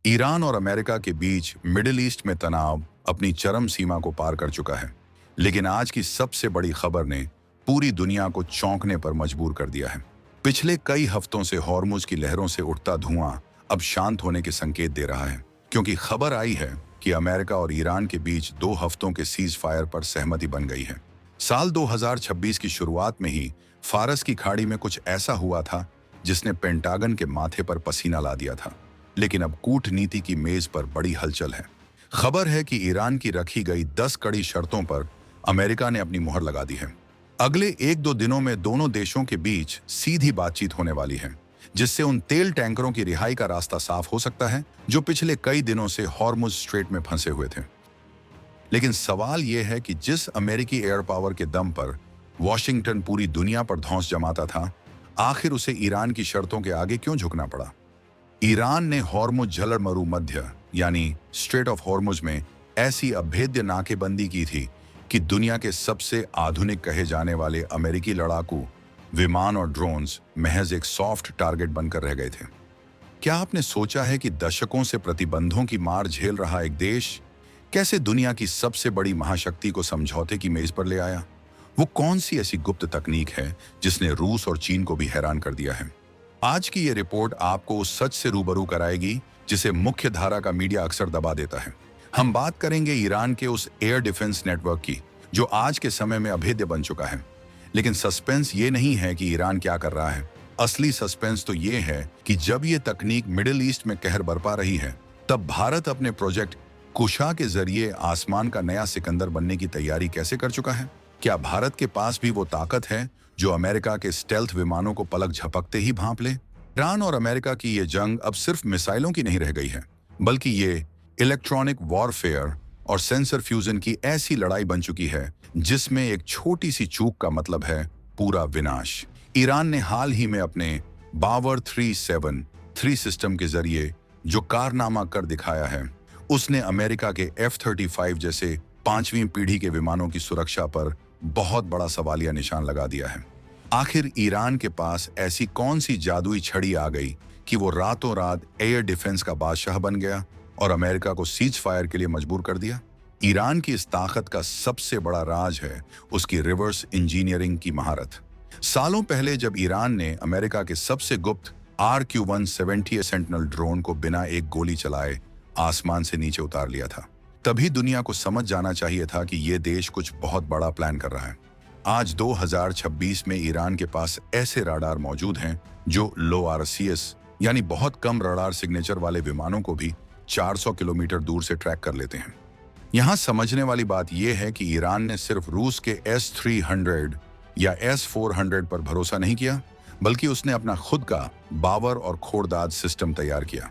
Iran और America के बीच middle east में तनाव अपनी चरम सीमा को पार कर चुका है। लेकिन आज की सबसे बड़ी खबर ने पूरी दुनिया को चौंकने पर मजबूर कर दिया है। पिछले कई हफ्तों से हॉर्मुज की लहरों से उठता धुआं अब शांत होने के संकेत दे रहा है, क्योंकि खबर आई है कि अमेरिका और ईरान के बीच 2 हफ्तों के सीज फायर पर सहमति बन गई है। साल 2026 की शुरुआत में ही फारस की खाड़ी में कुछ ऐसा हुआ था जिसने पेंटागन के माथे पर पसीना ला दिया था। लेकिन अब कूटनीति की मेज पर बड़ी हलचल है। खबर है कि ईरान की रखी गई 10 कड़ी शर्तों पर अमेरिका ने अपनी मुहर लगा दी है। अगले 1-2 दिनों में दोनों देशों के बीच सीधी बातचीत होने वाली है, जिससे उन तेल टैंकरों की रिहाई का रास्ता साफ हो सकता है जो पिछले कई दिनों से हॉर्मुज स्ट्रेट में फंसे हुए थे। लेकिन सवाल यह है कि जिस अमेरिकी एयर पावर के दम पर वॉशिंगटन पूरी दुनिया पर धौंस जमाता था, आखिर उसे ईरान की शर्तों के आगे क्यों झुकना पड़ा? ईरान ने हॉर्मुज जलमरू मध्य यानी स्ट्रेट ऑफ हॉर्मुज में ऐसी अभेद्य नाकेबंदी की थी कि दुनिया के सबसे आधुनिक कहे जाने वाले अमेरिकी लड़ाकू विमान और ड्रोन्स महज एक सॉफ्ट टारगेट बनकर रह गए थे। क्या आपने सोचा है कि दशकों से प्रतिबंधों की मार झेल रहा एक देश कैसे दुनिया की सबसे बड़ी महाशक्ति को समझौते की मेज पर ले आया? वो कौन सी ऐसी गुप्त तकनीक है जिसने रूस और चीन को भी हैरान कर दिया है? आज की ये रिपोर्ट आपको उस सच से रूबरू कराएगी जिसे मुख्य धारा का मीडिया अक्सर दबा देता है। हम बात करेंगे ईरान के उस एयर डिफेंस नेटवर्क की जो आज के समय में अभेद्य बन चुका है। लेकिन सस्पेंस ये नहीं है कि ईरान क्या कर रहा है। असली सस्पेंस तो ये है कि जब ये तकनीक मिडिल ईस्ट में कहर बरपा रही है, तब भारत अपने प्रोजेक्ट कुशा के जरिए आसमान का नया सिकंदर बनने की तैयारी कैसे कर चुका है? क्या भारत के पास भी वो ताकत है जो अमेरिका के स्टेल्थ विमानों को पलक झपकते ही भांप ले? ईरान और अमेरिका की ये जंग अब सिर्फ मिसाइलों की नहीं रह गई है, बल्कि ये इलेक्ट्रॉनिक वॉरफेयर और सेंसर फ्यूजन की ऐसी लड़ाई बन चुकी है जिसमें एक छोटी सी चूक का मतलब है पूरा विनाश। ईरान ने हाल ही में अपने बावर 373 सिस्टम के जरिए जो कारनामा कर दिखाया है, उसने अमेरिका के F-35 जैसे 5वीं पीढ़ी के विमानों की सुरक्षा पर बहुत बड़ा सवालिया निशान लगा दिया है। आखिर ईरान के पास ऐसी कौन सी जादुई छड़ी आ गई कि वो रातों रात एयर डिफेंस का बादशाह बन गया और अमेरिका को सीज फायर के लिए मजबूर कर दिया? ईरान की इस ताकत का सबसे बड़ा राज है उसकी रिवर्स इंजीनियरिंग की महारत। सालों पहले जब ईरान ने अमेरिका के सबसे गुप्त RQ-170 सेंटिनल ड्रोन को बिना एक गोली चलाए आसमान से नीचे उतार लिया था, तभी दुनिया को समझ जाना चाहिए था कि ये देश कुछ बहुत बड़ा प्लान कर रहा है। आज 2026 में ईरान के पास ऐसे रडार मौजूद हैं जो लो RCS यानी बहुत कम रडार सिग्नेचर वाले विमानों को भी 400 किलोमीटर दूर से ट्रैक कर लेते हैं। यहाँ समझने वाली बात यह है कि ईरान ने सिर्फ रूस के S-300 या S-400 पर भरोसा नहीं किया, बल्कि उसने अपना खुद का बावर और खोड़दाद सिस्टम तैयार किया।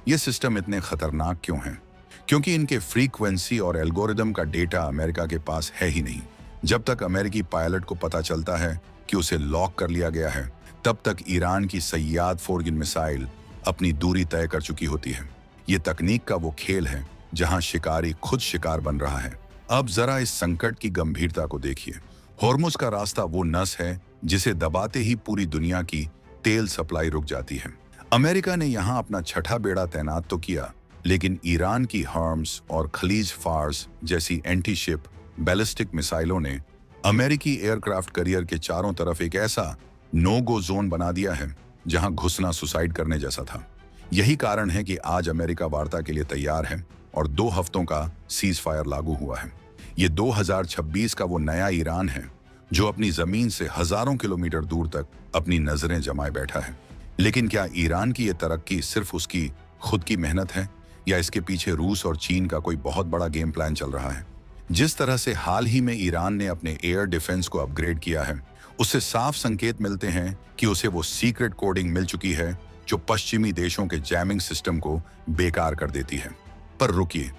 ये सिस्टम इतने खतरनाक क्यों हैं? क्योंकि इनके फ्रीक्वेंसी और एल्गोरिदम का डेटा अमेरिका के पास है ही नहीं। जब तक अमेरिकी पायलट को पता चलता है कि उसे लॉक कर लिया गया है, तब तक ईरान की सय्याद फोर्गिन मिसाइल अपनी दूरी तय कर चुकी होती है। ये तकनीक का वो खेल है जहां शिकारी खुद शिकार बन रहा है। अब जरा इस संकट की गंभीरता को देखिए। हॉर्मुज का रास्ता वो नस है जिसे दबाते ही पूरी दुनिया की तेल सप्लाई रुक जाती है। अमेरिका ने यहाँ अपना छठा बेड़ा तैनात तो किया, लेकिन ईरान की हर्म्स और खलीज फार्स जैसी एंटी शिप बैलिस्टिक मिसाइलों ने अमेरिकी एयरक्राफ्ट करियर के चारों तरफ एक ऐसा नो गो जोन बना दिया है जहां घुसना सुसाइड करने जैसा था। यही कारण है कि आज अमेरिका वार्ता के लिए तैयार है और 2 हफ्तों का सीज फायर लागू हुआ है। ये 2026 का वो नया ईरान है जो अपनी जमीन से हजारों किलोमीटर दूर तक अपनी नजरें जमाए बैठा है। लेकिन क्या ईरान की ये तरक्की सिर्फ उसकी खुद की मेहनत है या इसके पीछे रूस और चीन का कोई बहुत बड़ा गेम प्लान चल रहा है? जिस तरह से हाल ही में ईरान ने अपने एयर डिफेंस को अपग्रेड किया है, उससे साफ संकेत मिलते हैं कि उसे वो सीक्रेट कोडिंग मिल चुकी है जो पश्चिमी देशों के जैमिंग सिस्टम को बेकार कर देती है। पर रुकिए,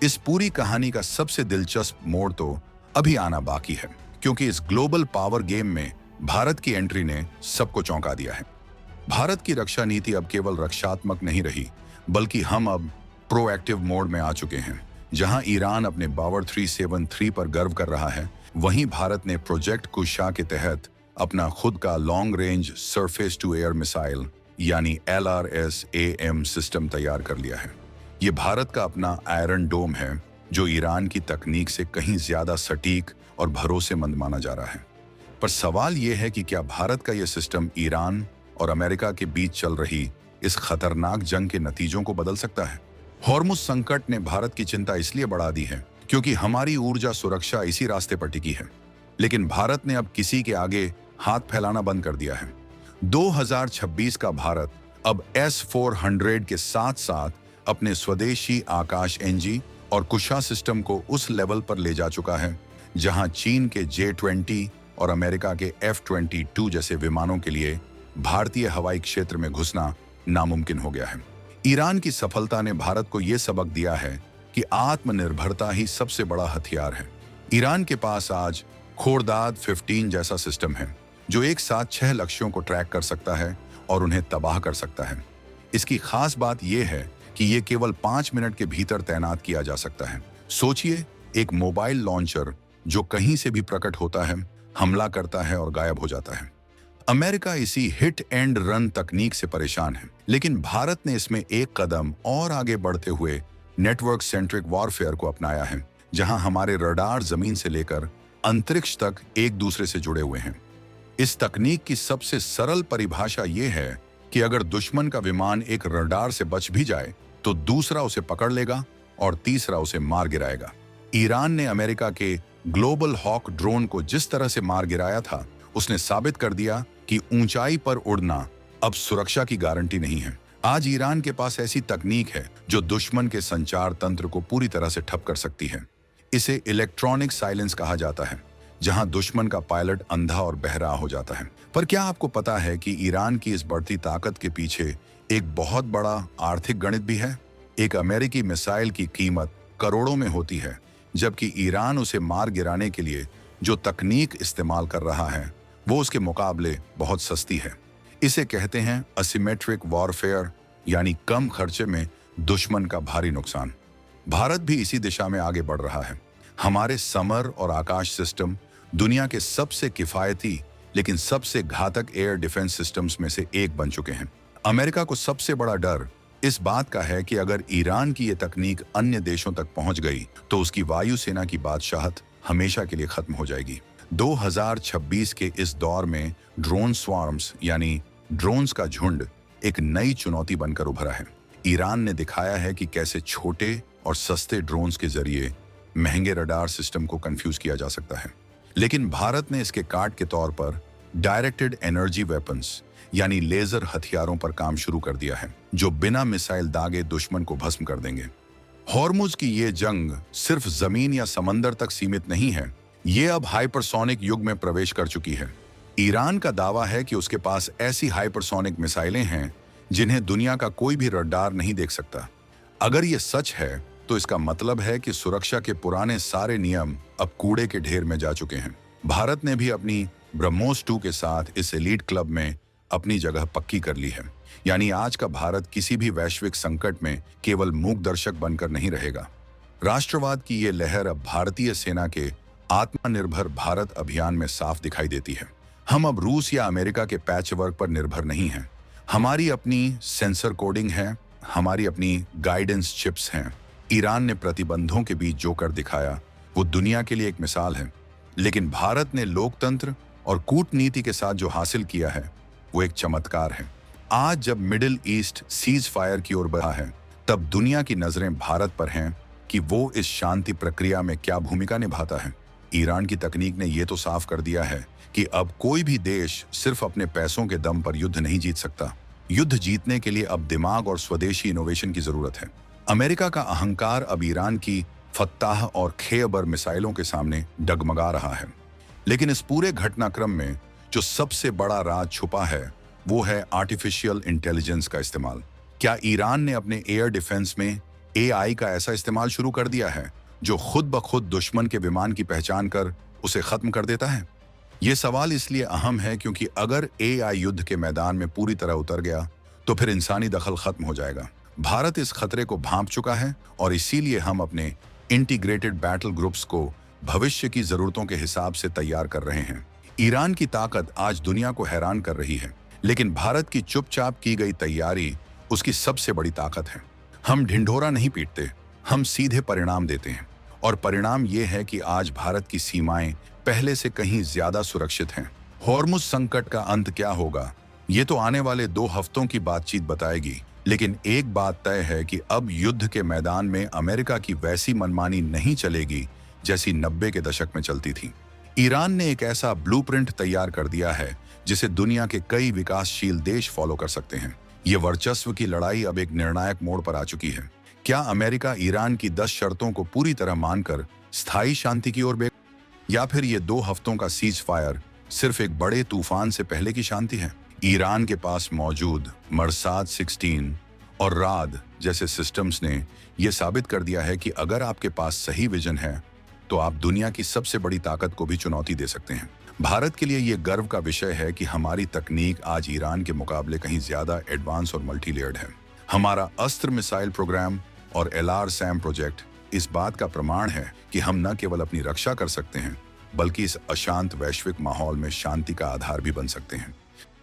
इस पूरी कहानी का सबसे दिलचस्प मोड़ तो अभी आना बाकी है, क्योंकि इस ग्लोबल पावर गेम में भारत की एंट्री ने सबको चौंका दिया है। भारत की रक्षा नीति अब केवल रक्षात्मक नहीं रही, बल्कि हम अब प्रोएक्टिव मोड में आ चुके हैं। जहां ईरान अपने बावर 373 पर गर्व कर रहा है, वहीं भारत ने प्रोजेक्ट कुशा के तहत अपना खुद का long range surface to air missile यानी LRSAM सिस्टम तैयार कर लिया है। ये भारत का अपना आयरन डोम है, जो ईरान की तकनीक से कहीं ज्यादा सटीक और भरोसेमंद माना जा रहा है। पर सवाल यह है कि क्या भारत का यह सिस्टम ईरान और अमेरिका के बीच चल रही इस खतरनाक जंग के नतीजों को बदल सकता है? हॉर्मुज संकट ने भारत की चिंता इसलिए बढ़ा दी है क्योंकि हमारी ऊर्जा सुरक्षा इसी रास्ते पर टिकी है। लेकिन भारत ने अब किसी के आगे हाथ फैलाना बंद कर दिया है। 2026 का भारत अब S-400 के साथ साथ अपने स्वदेशी आकाश एनजी और कुशा सिस्टम को उस लेवल पर ले जा चुका है जहां चीन के J-20 और अमेरिका के F-22 जैसे विमानों के लिए भारतीय हवाई क्षेत्र में घुसना नामुमकिन हो गया है। ईरान की सफलता ने भारत को यह सबक दिया है कि आत्मनिर्भरता ही सबसे बड़ा हथियार है। ईरान के पास आज खोरदाद 15 जैसा सिस्टम है जो एक साथ 6 लक्ष्यों को ट्रैक कर सकता है और उन्हें तबाह कर सकता है। इसकी खास बात यह है कि यह केवल 5 मिनट के भीतर तैनात किया जा सकता है। सोचिए, एक मोबाइल लॉन्चर जो कहीं से भी प्रकट होता है, हमला करता है और गायब हो जाता है। अमेरिका इसी हिट एंड रन तकनीक से परेशान है, लेकिन भारत ने इसमें एक कदम और आगे बढ़ते हुए नेटवर्क सेंट्रिक वॉरफेयर को अपनाया है, जहां हमारे रडार जमीन से लेकर अंतरिक्ष तक एक दूसरे से जुड़े हुए हैं। इस तकनीक की सबसे सरल परिभाषा यह है कि अगर दुश्मन का विमान एक रडार से बच भी जाए तो दूसरा उसे पकड़ लेगा और तीसरा उसे मार गिराएगा। ईरान ने अमेरिका के ग्लोबल हॉक ड्रोन को जिस तरह से मार गिराया था, उसने साबित कर दिया कि ऊंचाई पर उड़ना अब सुरक्षा की गारंटी नहीं है। आज ईरान के पास ऐसी तकनीक है जो दुश्मन के संचार तंत्र को पूरी तरह से ठप कर सकती है। इसे इलेक्ट्रॉनिक साइलेंस कहा जाता है, जहां दुश्मन का पायलट अंधा और बहरा हो जाता है। पर क्या आपको पता है कि ईरान की इस बढ़ती ताकत के पीछे एक बहुत बड़ा आर्थिक गणित भी है? एक अमेरिकी मिसाइल की कीमत करोड़ों में होती है, जबकि ईरान उसे मार गिराने के लिए जो तकनीक इस्तेमाल कर रहा है वो उसके मुकाबले बहुत सस्ती है। इसे कहते हैं असिमेट्रिक वॉरफेयर, यानी कम खर्चे में दुश्मन का भारी नुकसान। भारत भी इसी दिशा में आगे बढ़ रहा है। हमारे समर और आकाश सिस्टम दुनिया के सबसे किफायती लेकिन सबसे घातक एयर डिफेंस सिस्टम्स में से एक बन चुके हैं। अमेरिका को सबसे बड़ा डर इस बात का है कि अगर ईरान की ये तकनीक अन्य देशों तक पहुंच गई तो उसकी वायुसेना की बादशाहत हमेशा के लिए खत्म हो जाएगी। 2026 के इस दौर में ड्रोन स्वार्म्स यानी ड्रोन्स का झुंड एक नई चुनौती बनकर उभरा है। ईरान ने दिखाया है कि कैसे छोटे और सस्ते ड्रोन्स के जरिए महंगे रडार सिस्टम को कंफ्यूज किया जा सकता है। लेकिन भारत ने इसके काट के तौर पर डायरेक्टेड एनर्जी वेपन्स यानी लेजर हथियारों पर काम शुरू कर दिया है, जो बिना मिसाइल दागे दुश्मन को भस्म कर देंगे। हॉर्मुज की ये जंग सिर्फ जमीन या समंदर तक सीमित नहीं है, ये अब हाइपरसोनिक युग में प्रवेश कर चुकी है। ईरान का दावा है कि उसके पास ऐसी हाइपरसोनिक मिसाइलें हैं जिन्हें दुनिया का कोई भी रडार नहीं देख सकता। अगर ये सच है तो इसका मतलब है कि सुरक्षा के पुराने सारे नियम अब कूड़े के ढेर में जा चुके हैं। भारत ने भी अपनी ब्रह्मोस 2 के साथ इस एलीट क्लब में अपनी जगह पक्की कर ली है। यानी आज का भारत किसी भी वैश्विक संकट में केवल मूक दर्शक बनकर नहीं रहेगा। राष्ट्रवाद की ये लहर अब भारतीय सेना के आत्मनिर्भर भारत अभियान में साफ दिखाई देती है। हम अब रूस या अमेरिका के पैच वर्क पर निर्भर नहीं हैं। हमारी अपनी सेंसर कोडिंग है, हमारी अपनी गाइडेंस चिप्स हैं। ईरान ने प्रतिबंधों के बीच जो कर दिखाया वो दुनिया के लिए एक मिसाल है, लेकिन भारत ने लोकतंत्र और कूटनीति के साथ जो हासिल किया है वो एक चमत्कार है। आज जब मिडिल ईस्ट सीज फायर की ओर बढ़ा है, तब दुनिया की नजरें भारत पर हैं कि वो इस शांति प्रक्रिया में क्या भूमिका निभाता है। ईरान की तकनीक ने यह तो साफ कर दिया है कि अब कोई भी देश सिर्फ अपने पैसों के दम पर युद्ध नहीं जीत सकता। युद्ध जीतने के लिए अब दिमाग और स्वदेशी इनोवेशन की जरूरत है। अमेरिका का अहंकार अब ईरान की फत्ताह और खेबर मिसाइलों के सामने डगमगा रहा है। लेकिन इस पूरे घटनाक्रम में जो सबसे बड़ा राज छुपा है वो है आर्टिफिशियल इंटेलिजेंस का इस्तेमाल। क्या ईरान ने अपने एयर डिफेंस में AI का ऐसा इस्तेमाल शुरू कर दिया है जो खुद ब खुद दुश्मन के विमान की पहचान कर उसे खत्म कर देता है? ये सवाल इसलिए अहम है क्योंकि अगर AI युद्ध के मैदान में पूरी तरह उतर गया तो फिर इंसानी दखल खत्म हो जाएगा। भारत इस खतरे को भांप चुका है और इसीलिए हम अपने इंटीग्रेटेड बैटल ग्रुप्स को भविष्य की जरूरतों के हिसाब से तैयार कर रहे हैं। ईरान की ताकत आज दुनिया को हैरान कर रही है, लेकिन भारत की चुपचाप की गई तैयारी उसकी सबसे बड़ी ताकत है। हम ढिंढोरा नहीं पीटते, हम सीधे परिणाम देते हैं। और परिणाम ये है कि आज भारत की सीमाएं पहले से कहीं ज्यादा सुरक्षित हैं। हॉर्मुज संकट का अंत क्या होगा, ये तो आने वाले 2 हफ्तों की बातचीत बताएगी, लेकिन एक बात तय है कि अब युद्ध के मैदान में अमेरिका की वैसी मनमानी नहीं चलेगी जैसी 90 के दशक में चलती थी। ईरान ने एक ऐसा ब्लूप्रिंट तैयार कर दिया है जिसे दुनिया के कई विकासशील देश फॉलो कर सकते हैं। ये वर्चस्व की लड़ाई अब एक निर्णायक मोड़ पर आ चुकी है। क्या अमेरिका ईरान की 10 शर्तों को पूरी तरह मानकर स्थायी शांति की ओर बढ़े, या फिर ये 2 हफ्तों का सीज फायर सिर्फ एक बड़े तूफान से पहले की शांति है? ईरान के पास मौजूद मरसाद 16 और राद जैसे सिस्टम्स ने यह साबित कर दिया है कि अगर आपके पास सही विजन है तो आप दुनिया की सबसे बड़ी ताकत को भी चुनौती दे सकते हैं। भारत के लिए यह गर्व का विषय है कि हमारी तकनीक आज ईरान के मुकाबले कहीं ज्यादा एडवांस और मल्टी लेयर्ड है। हमारा अस्त्र मिसाइल प्रोग्राम और LRSAM प्रोजेक्ट इस बात का प्रमाण है कि हम न केवल अपनी रक्षा कर सकते हैं, बल्कि इस अशांत वैश्विक माहौल में शांति का आधार भी बन सकते हैं।